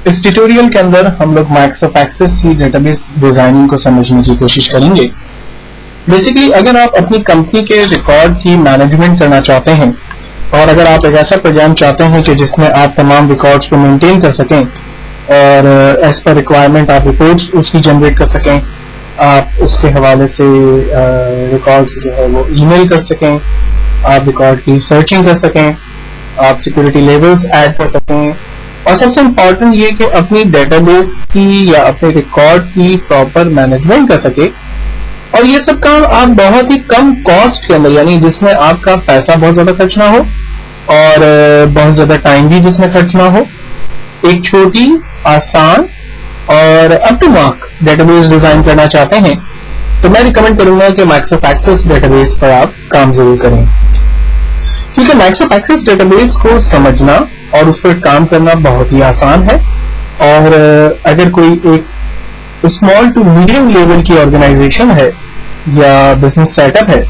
इस ट्यूटोरियल के अंदर हम लोग माइक्रोसॉफ्ट एक्सेस की डेटाबेस डिजाइनिंग को समझने की कोशिश करेंगे। बेसिकली अगर आप अपनी कंपनी के रिकॉर्ड की मैनेजमेंट करना चाहते हैं और अगर आप एक ऐसा प्रोग्राम चाहते हैं कि जिसमें आप तमाम रिकॉर्ड्स को मेंटेन कर सकें और एज पर रिक्वायरमेंट आप रिपोर्ट्स उसकी जनरेट कर सकें, आप उसके हवाले से रिकॉर्ड्स जो है वो ईमेल कर सकें, आप रिकॉर्ड की सर्चिंग कर सकें, आप सिक्योरिटी लेवल्स ऐड कर सकें और सबसे इम्पोर्टेंट ये कि अपनी डेटाबेस की या अपने रिकॉर्ड की प्रॉपर मैनेजमेंट कर सके। और ये सब काम आप बहुत ही कम कॉस्ट के अंदर, यानी जिसमें आपका पैसा बहुत ज्यादा खर्च ना हो और बहुत ज्यादा टाइम भी जिसमें खर्च ना हो, एक छोटी आसान और up to mark database design करना चाहते हैं तो मैं रिकमेंड करूंगा कि माइक्रोसॉफ्ट एक्सेस डेटाबेस पर आप काम जरूर करें, क्योंकि माइक्रोसॉफ्ट एक्सेस डेटाबेस को समझना और उस पर काम करना बहुत ही आसान है। और अगर कोई एक स्मॉल टू मीडियम लेवल की ऑर्गेनाइजेशन है या बिजनेस सेटअप है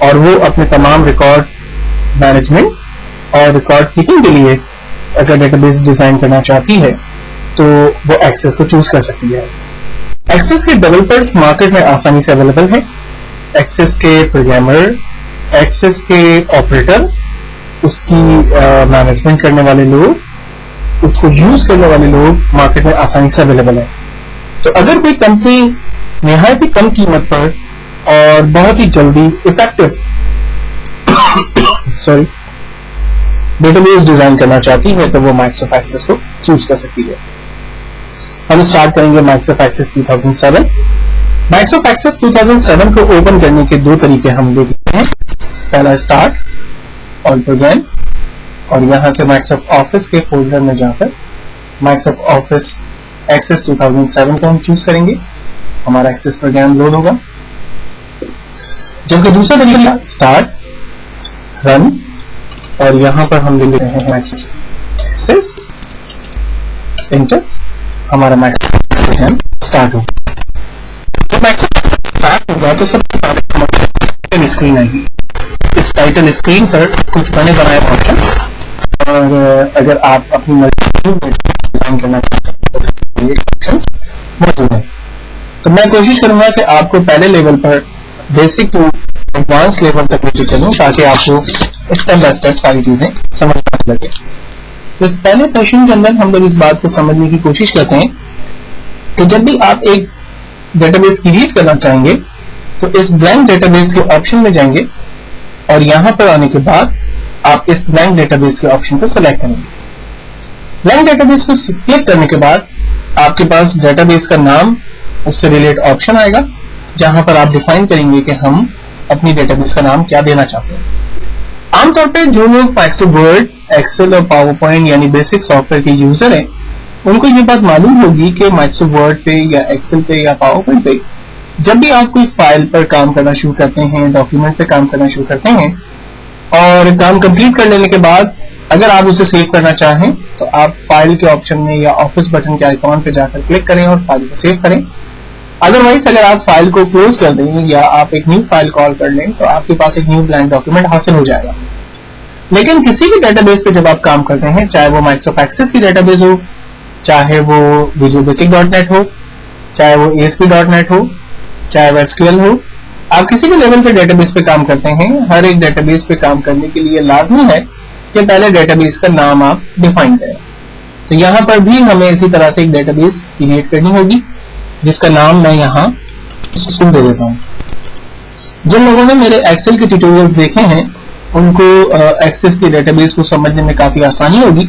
और वो अपने तमाम रिकॉर्ड मैनेजमेंट और रिकॉर्ड कीपिंग के लिए अगर डेटाबेस डिजाइन करना चाहती है तो वो एक्सेस को चूज कर सकती है। एक्सेस के डेवलपर्स मार्केट में आसानी से अवेलेबल हैं। एक्सेस के प्रोग्रामर, एक्सेस के ऑपरेटर, उसकी मैनेजमेंट करने वाले लोग, उसको यूज करने वाले लोग मार्केट में आसानी से अवेलेबल है। तो अगर कोई कंपनी निहायत ही कम कीमत पर और बहुत ही जल्दी इफेक्टिव डेटाबेस डिजाइन करना चाहती है तो वो माइक्रोसॉफ्ट एक्सेस को चूज कर सकती है। हम स्टार्ट करेंगे माइक्रोसॉफ्ट एक्सेस 2007। माइक्रोसॉफ्ट एक्सेस 2007 को ओपन करने के दो तरीके हम देखते हैं। पहला स्टार्ट ऑल प्रोग्राम और यहां से माइक्रोसॉफ्ट ऑफिस के फोल्डर में जाकर माइक्रोसॉफ्ट ऑफिस एक्सेस 2007 को हम चूज करेंगे। हमारा एक्सेस प्रोग्राम लोड होगा। जबकि दूसरा तरीका स्टार्ट रन और यहां पर हम लिख रहे हैं एक्सेस एंटर, हमारा माइक्रोसॉफ्ट प्रोग्राम स्टार्ट होगा। जब माइक्रोसॉफ्ट स्टार्ट होगा तो सबसे पहले हमारी स्क्रीन आएगी। इस टाइटल स्क्रीन पर कुछ बने बनाए ऑप्शंस और अगर आप अपनी मर्जी डिजाइन करना चाहते हैं तो ये ऑप्शंस मौजूद है। तो मैं कोशिश करूंगा कि आपको पहले लेवल पर बेसिक टू एडवांस लेवल तक लेके चलूं ताकि आपको स्टेप बाय स्टेप सारी चीजें समझने लगे। तो इस पहले सेशन के अंदर हम लोग इस बात को समझने की कोशिश करते हैं कि जब भी आप एक डेटाबेस क्रिएट करना चाहेंगे तो इस ब्लैंक डेटाबेस के ऑप्शन में जाएंगे और यहां पर आने के बाद आप इस ब्लैंक डेटाबेस के ऑप्शन को सिलेक्ट करेंगे। ब्लैंक डेटाबेस को क्लिक करने के बाद आपके पास डेटाबेस का नाम, उससे रिलेटेड ऑप्शन आएगा जहां पर आप डिफाइन करेंगे कि हम अपनी डेटाबेस का नाम क्या देना चाहते हैं। आमतौर पर जो लोग माइक्रोसॉफ्ट वर्ड, एक्सेल और पावर पॉइंट यानी बेसिक सॉफ्टवेयर के यूजर हैं उनको ये बात मालूम होगी कि माइक्रोसॉफ्ट वर्ड पे या एक्सेल पे या पावर पॉइंट पे जब भी आप कोई फाइल पर काम करना शुरू करते हैं, डॉक्यूमेंट पे काम करना शुरू करते हैं और काम कंप्लीट कर लेने के बाद अगर आप उसे सेव करना चाहें तो आप फाइल के ऑप्शन में या ऑफिस बटन के आइकॉन पे जाकर क्लिक करें और फाइल को सेव करें। अदरवाइज अगर आप फाइल को क्लोज कर दें या आप एक न्यू फाइल कॉल कर लें तो आपके पास एक न्यू ब्लैंक डॉक्यूमेंट हासिल हो जाएगा। लेकिन किसी भी डेटाबेस पे जब आप काम करते हैं, चाहे वो माइक्रोसॉफ्ट एक्सेस की डेटाबेस हो, चाहे वो विजुअल बेसिक .NET हो, चाहे वो ASP.NET हो, चाहे वो SQL हो, आप किसी भी लेवल पे डेटाबेस पे काम करते हैं, हर एक डेटाबेस पे काम करने के लिए लाजमी है कि पहले डेटाबेस का नाम आप डिफाइन करें। तो यहाँ पर भी हमें इसी तरह से एक डेटाबेस क्रिएट करनी होगी जिसका नाम मैं यहाँ स्कूल दे देता हूँ। जिन लोगों ने मेरे एक्सेल के ट्यूटोरियल्स देखे हैं उनको एक्सेस की डेटाबेस को समझने में काफी आसानी होगी,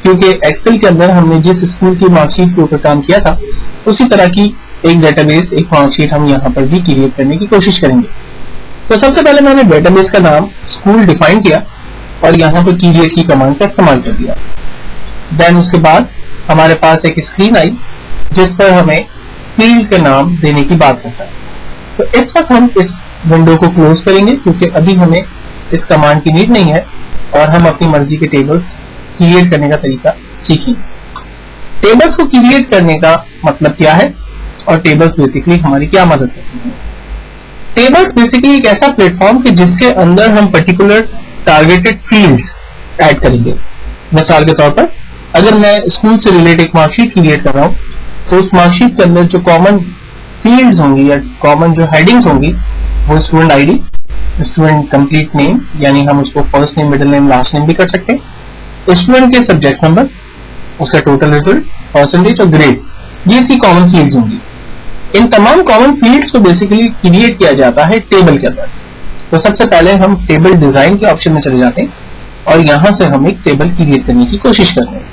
क्योंकि एक्सेल के अंदर हमने जिस स्कूल की मार्कशीट के ऊपर काम किया था उसी तरह की एक डेटाबेस, एक मार्कशीट हम यहाँ पर भी क्रिएट करने की कोशिश करेंगे। तो सबसे पहले मैंने डेटाबेस का नाम स्कूल डिफाइन किया और यहाँ पर क्रिएट की कमांड का इस्तेमाल कर दिया। देन उसके बाद हमारे पास एक स्क्रीन आई जिस पर हमें फील्ड के नाम देने की बात करता है। तो इस वक्त हम इस विंडो को क्लोज करेंगे क्योंकि अभी हमें इस कमांड की नीड नहीं है और हम अपनी मर्जी के टेबल्स क्रिएट करने का तरीका सीखेंगे। टेबल्स को क्रिएट करने का मतलब क्या है और टेबल्स बेसिकली हमारी क्या मदद करती हैं। टेबल्स बेसिकली एक ऐसा प्लेटफॉर्म कि जिसके अंदर हम पर्टिकुलर टारगेटेड फील्ड्स ऐड करेंगे। मिसाल के तौर पर अगर मैं स्कूल से रिलेटेड एक मार्कशीट क्रिएट कर रहा हूं, तो उस मार्कशीट के अंदर जो कॉमन फील्ड्स होंगी या कॉमन जो हेडिंग्स होंगी वो student ID, student complete name, यानी हम उसको first name, middle name, last name भी कर सकते हैं, स्टूडेंट के सब्जेक्ट नंबर, उसका टोटल रिजल्ट, परसेंटेज और ग्रेड, ये इसकी कॉमन फील्ड्स होंगी। इन तमाम कॉमन फील्ड्स को बेसिकली क्रिएट किया जाता है टेबल के अंदर। तो सबसे पहले हम टेबल डिजाइन के ऑप्शन में चले जाते हैं और यहां से हम एक टेबल क्रिएट करने की कोशिश करते हैं।